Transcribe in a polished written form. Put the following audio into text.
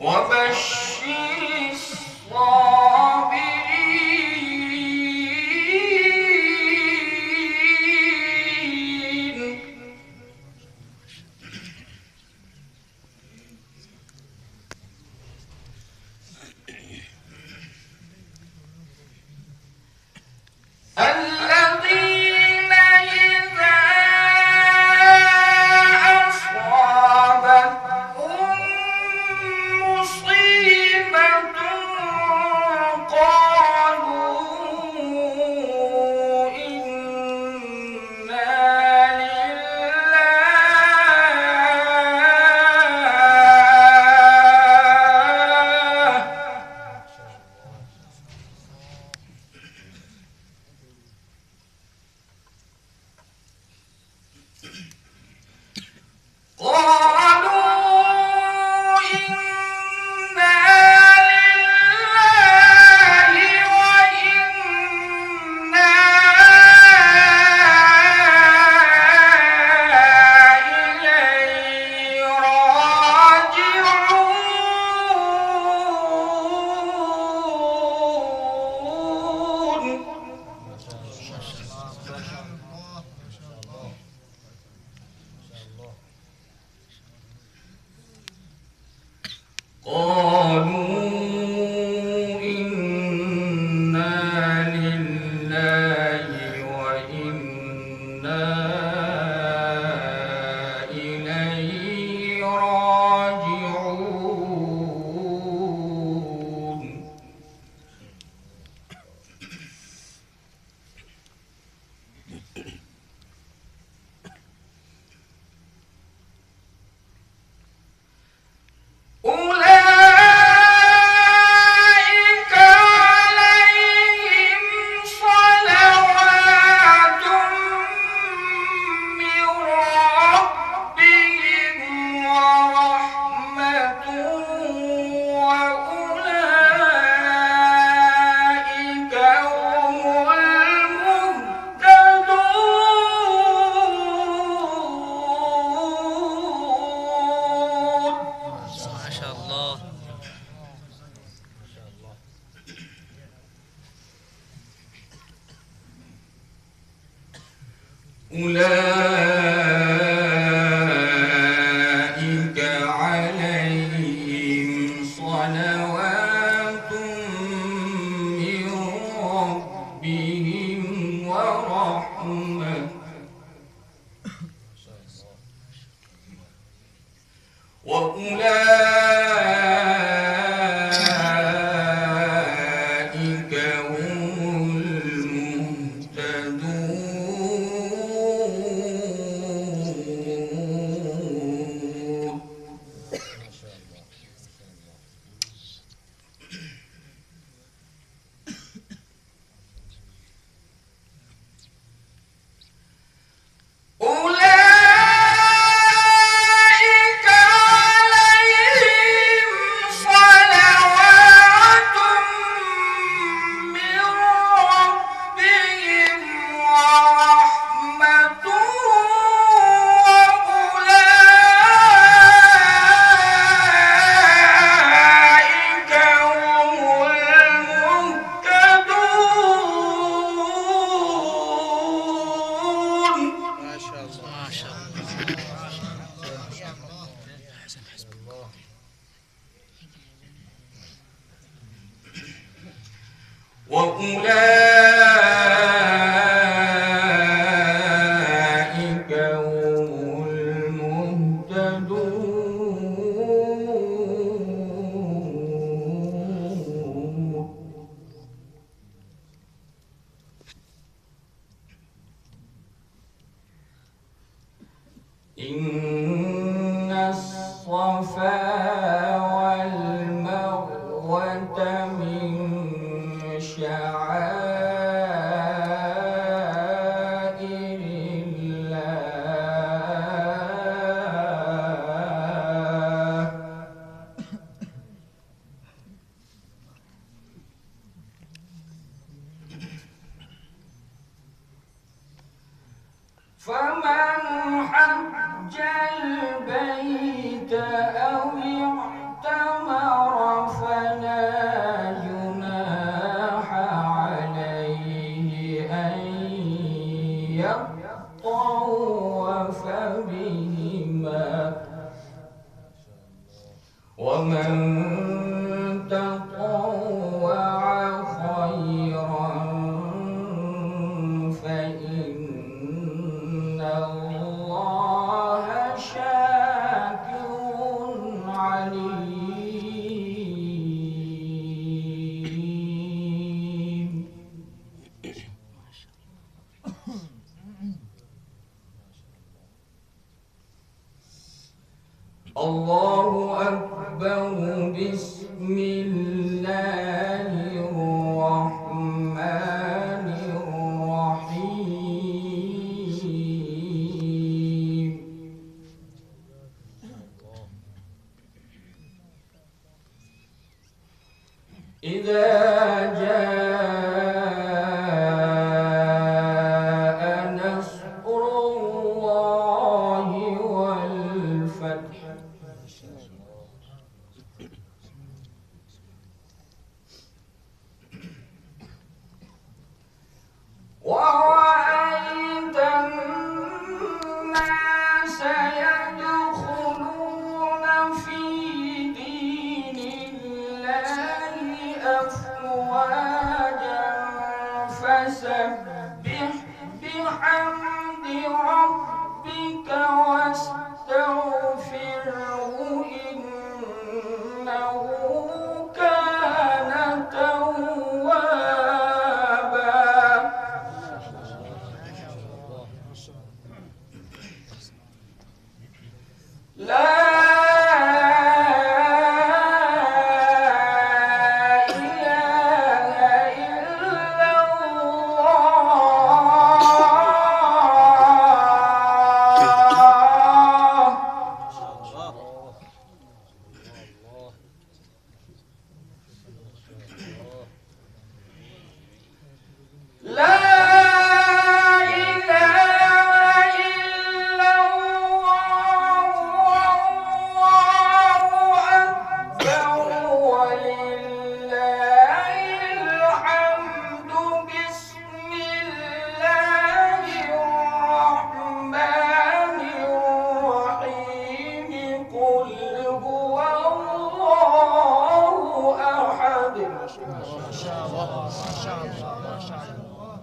وبشر الصابرين الذين إذا أصابتهم مصيبة قالوا إنا لله وإنا إليه راجعون أولئك عليهم صلوات من ربهم ورحمة وأولئك هم المهتدون. ما شاء الله. أولئك عليهم صلوات من ربهم ورحمة وأولئك هم المهتدون. أولئك عليهم صلوات من ربهم ورحمة وأولئك هم المهتدون. ما شاء الله. ما شاء الله. وأولئك هم المهتدون. إن الصفا والمروة من شعائر الله فمن حج البيت أو اعتمر يطوف بهما ومن تطوع خيرا فإن الله شاكر عليم. الله أكبر. بسم الله الرحمن الرحيم. إذا جاء نصر الله والفتح ورأيت الناس يدخلون في دين الله أفواجا فسبح بحمد ربك واستغفره إنه كان توابا. لا إله إلا ما شاء الله ما شاء الله ما شاء الله.